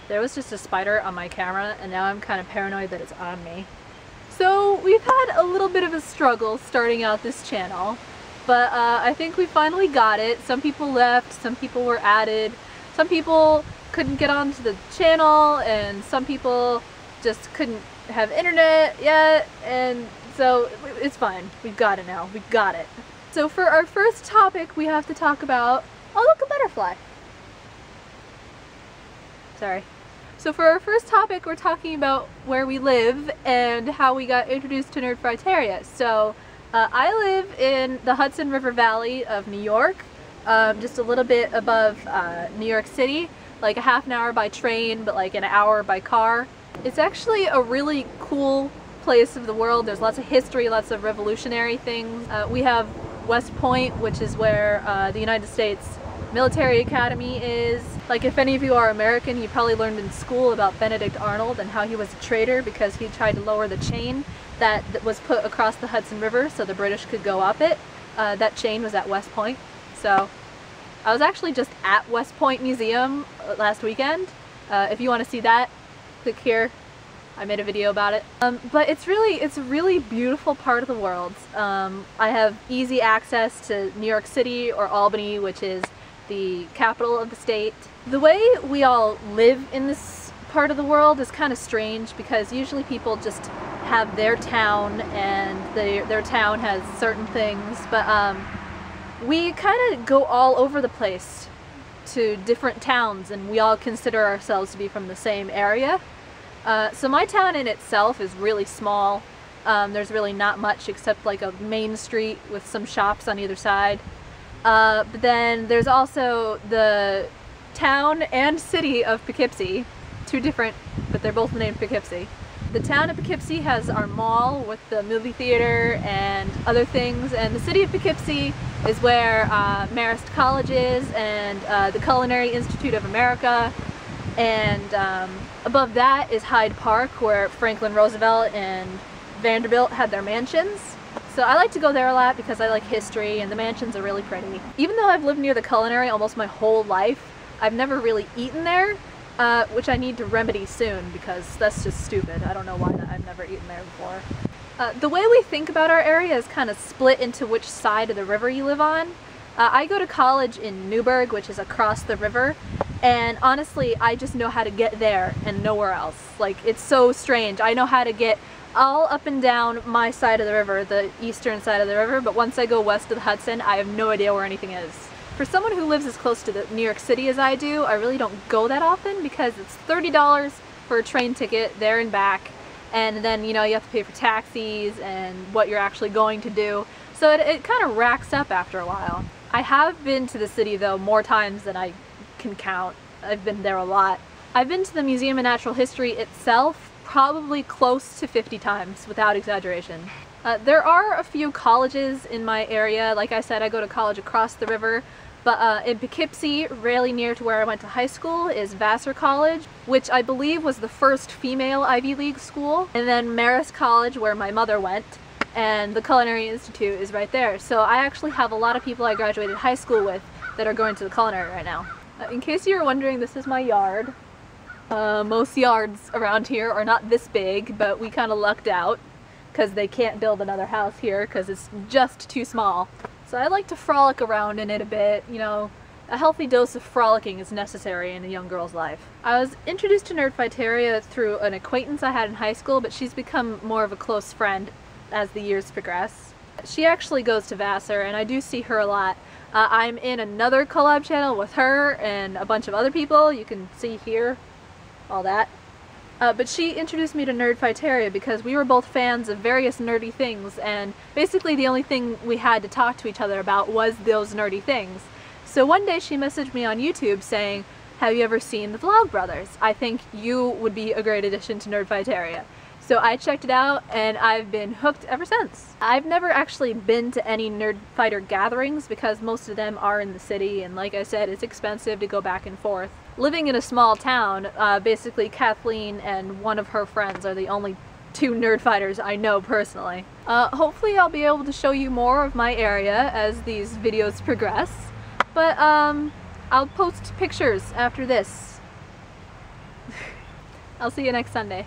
There was just a spider on my camera, and now I'm kind of paranoid that it's on me. So we've had a little bit of a struggle starting out this channel, but I think we finally got it. Some people left, some people were added, some people couldn't get onto the channel, and some people just couldn't have internet yet, and so it's fine. We've got it now. We've got it. So for our first topic, we have to talk about... Oh, look, a butterfly. Sorry. So for our first topic, we're talking about where we live and how we got introduced to Nerdfighteria. So I live in the Hudson River Valley of New York, just a little bit above New York City, like a half an hour by train, but like an hour by car. It's actually a really cool place of the world. There's lots of history, lots of revolutionary things. We have West Point, which is where the United States Military Academy is. Like, if any of you are American, you probably learned in school about Benedict Arnold and how he was a traitor because he tried to lower the chain that was put across the Hudson River so the British could go up it. That chain was at West Point. So I was actually just at West Point Museum last weekend. If you want to see that, click here. I made a video about it. But it's a really beautiful part of the world. I have easy access to New York City or Albany, which is the capital of the state. The way we all live in this part of the world is kind of strange because usually people just have their town and their town has certain things, but we kind of go all over the place to different towns and we all consider ourselves to be from the same area. So my town in itself is really small. There's really not much except like a main street with some shops on either side. But then there's also the town and city of Poughkeepsie. Two different, but they're both named Poughkeepsie. The town of Poughkeepsie has our mall with the movie theater and other things, and the city of Poughkeepsie is where Marist College is and the Culinary Institute of America, and above that is Hyde Park, where Franklin Roosevelt and Vanderbilt had their mansions. So I like to go there a lot because I like history and the mansions are really pretty. Even though I've lived near the Culinary almost my whole life, I've never really eaten there, which I need to remedy soon because that's just stupid. I don't know why I've never eaten there before. The way we think about our area is kind of split into which side of the river you live on. I go to college in Newburgh, which is across the river, and honestly I just know how to get there and nowhere else. Like, it's so strange. I know how to get all up and down my side of the river, the eastern side of the river, but once I go west of the Hudson, I have no idea where anything is. For someone who lives as close to the New York City as I do, I really don't go that often because it's $30 for a train ticket there and back, and then, you know, you have to pay for taxis and what you're actually going to do, so it kind of racks up after a while. I have been to the city though more times than I can count. I've been there a lot. I've been to the Museum of Natural History itself probably close to 50 times, without exaggeration. There are a few colleges in my area. Like I said, I go to college across the river, but in Poughkeepsie, really near to where I went to high school, is Vassar College, which I believe was the first female Ivy League school, and then Marist College, where my mother went, and the Culinary Institute is right there. So I actually have a lot of people I graduated high school with that are going to the culinary right now. In case you were wondering, this is my yard. Most yards around here are not this big, but we kind of lucked out because they can't build another house here because it's just too small. So I like to frolic around in it a bit. You know, a healthy dose of frolicking is necessary in a young girl's life. I was introduced to Nerdfighteria through an acquaintance I had in high school, but she's become more of a close friend as the years progress. She actually goes to Vassar and I do see her a lot. I'm in another collab channel with her and a bunch of other people. You can see here all that. But she introduced me to Nerdfighteria because we were both fans of various nerdy things, and basically the only thing we had to talk to each other about was those nerdy things. So one day she messaged me on YouTube saying, "Have you ever seen the Vlogbrothers? I think you would be a great addition to Nerdfighteria." So I checked it out and I've been hooked ever since. I've never actually been to any Nerdfighter gatherings because most of them are in the city, and like I said, it's expensive to go back and forth. Living in a small town, basically Kathleen and one of her friends are the only two Nerdfighters I know personally. Hopefully I'll be able to show you more of my area as these videos progress, but I'll post pictures after this. I'll see you next Sunday.